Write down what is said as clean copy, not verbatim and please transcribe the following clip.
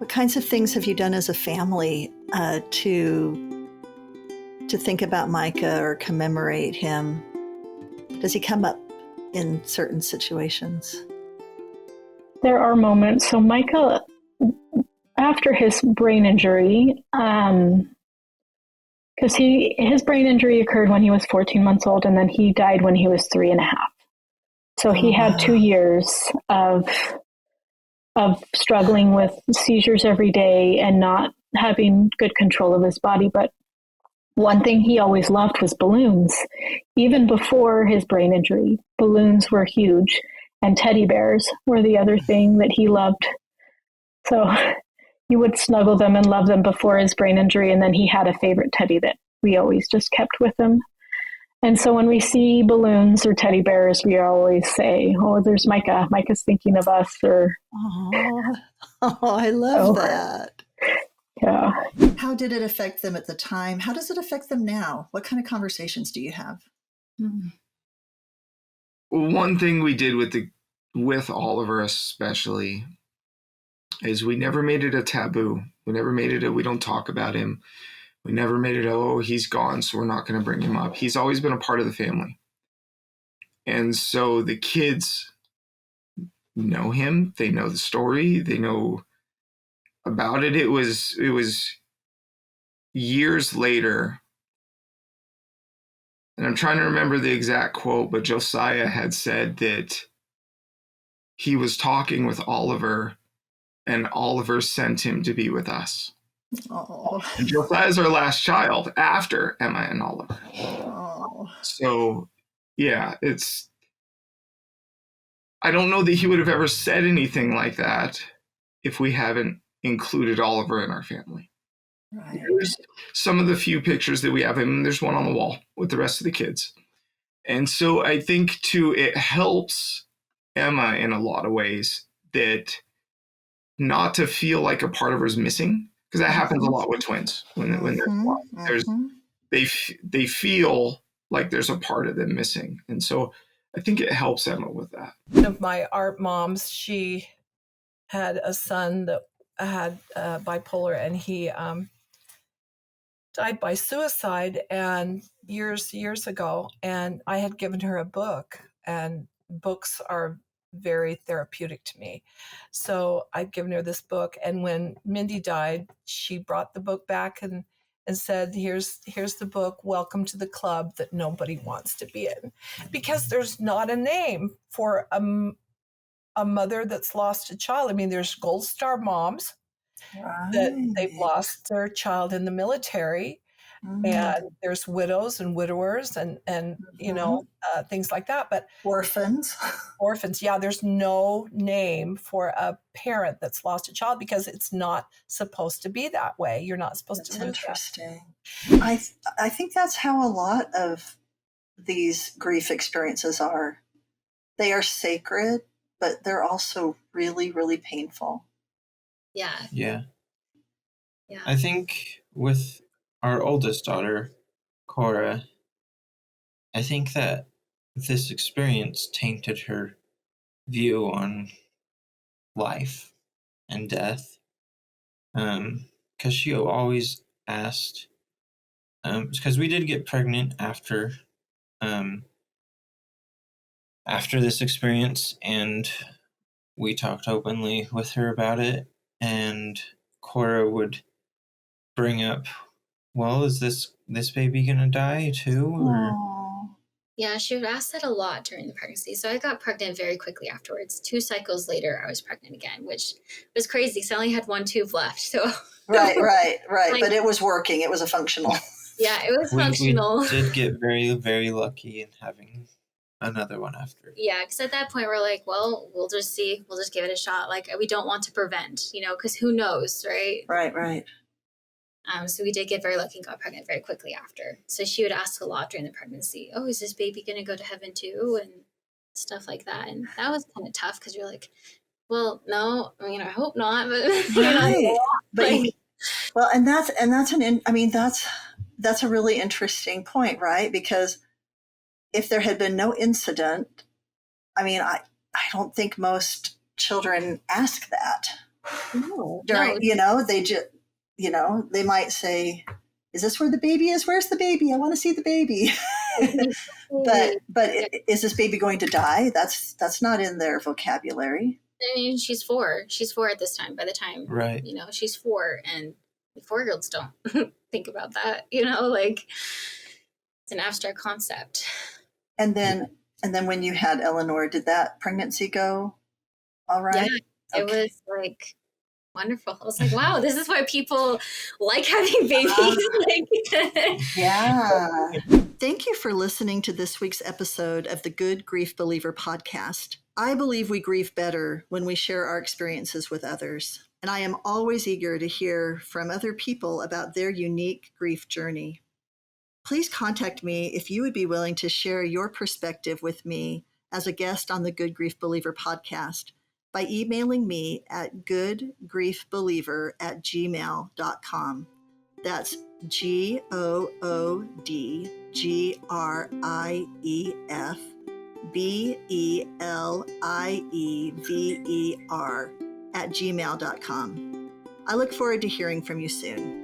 What kinds of things have you done as a family to think about Micah or commemorate him? Does he come up in certain situations? There are moments. So Micah, after his brain injury, because his brain injury occurred when he was 14 months old, and then he died when he was 3.5. So he had 2 years of struggling with seizures every day and not having good control of his body. But one thing he always loved was balloons. Even before his brain injury, balloons were huge, and teddy bears were the other thing that he loved. So he would snuggle them and love them before his brain injury, and then he had a favorite teddy that we always just kept with him. And so when we see balloons or teddy bears, we always say, "Oh, there's Micah. Micah's thinking of us." Or, I love that. Yeah. How did it affect them at the time? How does it affect them now? What kind of conversations do you have? One thing we did with Oliver especially is we never made it a taboo. We never made it we don't talk about him. We never made it, oh, he's gone, so we're not going to bring him up. He's always been a part of the family. And so the kids know him. They know the story. They know about it. It was years later, and I'm trying to remember the exact quote, but Josiah had said that he was talking with Oliver, and Oliver sent him to be with us. Oh. And Josiah is our last child after Emma and Oliver. Oh. So, yeah, I don't know that he would have ever said anything like that if we haven't included Oliver in our family. Right. There's some of the few pictures that we have, and there's one on the wall with the rest of the kids. And so I think, too, it helps Emma in a lot of ways that not to feel like a part of her is missing, because that happens a lot with twins when they feel like there's a part of them missing. And so I think it helps Emma with that. One of my art moms, she had a son that had bipolar, and he died by suicide and years ago. And I had given her a book, and books are very therapeutic to me. So I'd given her this book, and when Mindy died, she brought the book back and said, here's the book, welcome to the club that nobody wants to be in. Because there's not a name for a mother that's lost a child. I mean, there's Gold Star moms that they've lost their child in the military. And there's widows and widowers and things like that. But orphans, yeah, there's no name for a parent that's lost a child because it's not supposed to be that way. You're not supposed to lose interesting. I think that's how a lot of these grief experiences are. They are sacred, but they're also really, really painful. Yeah. I think with our oldest daughter, Cora, I think that this experience tainted her view on life and death. Because she always asked, because we did get pregnant after this experience, and we talked openly with her about it, and Cora would bring up, well, is this baby gonna die too? Or? Yeah, she would ask that a lot during the pregnancy. So I got pregnant very quickly afterwards. 2 cycles later, I was pregnant again, which was crazy because I only had 1 tube left. So right. Like, but it was working. It was a functional. Yeah, it was functional. We did get very, very lucky in having another one after. Yeah, because at that point we're like, well, we'll just see. We'll just give it a shot. Like, we don't want to prevent, because who knows, right? Right. So we did get very lucky and got pregnant very quickly after. So she would ask a lot during the pregnancy, oh, is this baby going to go to heaven too? And stuff like that. And that was kind of tough because you're like, well, no, I hope not. But, right. Well, and that's a really interesting point, right? Because if there had been no incident, I don't think most children ask that. No, During, they just, they might say, is this where the baby is? Where's the baby? I want to see the baby. but Yeah. is this baby going to die? That's not in their vocabulary. I mean, she's 4. She's 4 at this time. By the time, Right. She's 4, and 4-year-olds don't think about that. Like it's an abstract concept. And then when you had Eleanor, did that pregnancy go all right? Yeah, it was like wonderful. I was like, wow, this is why people like having babies. Yeah. Thank you for listening to this week's episode of the Good Grief Believer podcast. I believe we grieve better when we share our experiences with others, and I am always eager to hear from other people about their unique grief journey. Please contact me if you would be willing to share your perspective with me as a guest on the Good Grief Believer podcast by emailing me at goodgriefbeliever@gmail.com. That's GOODGRIEFBELIEVER @gmail.com. I look forward to hearing from you soon.